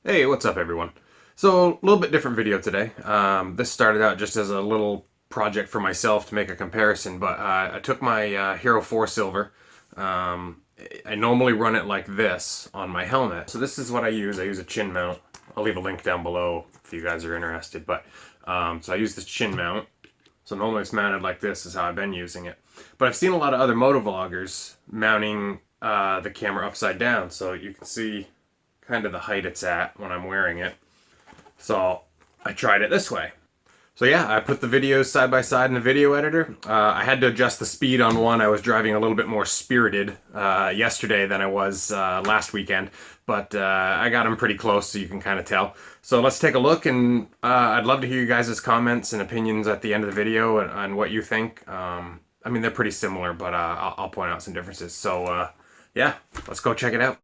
Hey, what's up everyone? So, a little bit different video today. This started out just as a little project for myself to make a comparison, but I took my Hero 4 Silver. I normally run it like this on my helmet. So this is what I use. I use a chin mount. I'll leave a link down below if you guys are interested. But so I use this chin mount. So normally it's mounted like this is how I've been using it. But I've seen a lot of other motovloggers mounting the camera upside down, so you can see kind of the height it's at when I'm wearing it. So I tried it this way. So yeah, I put the videos side by side in the video editor. I had to adjust the speed on one. I was driving a little bit more spirited yesterday than I was last weekend, but I got them pretty close so you can kind of tell. So let's take a look, and I'd love to hear you guys' comments and opinions at the end of the video on what you think. I mean, they're pretty similar, but I'll point out some differences. So yeah, let's go check it out.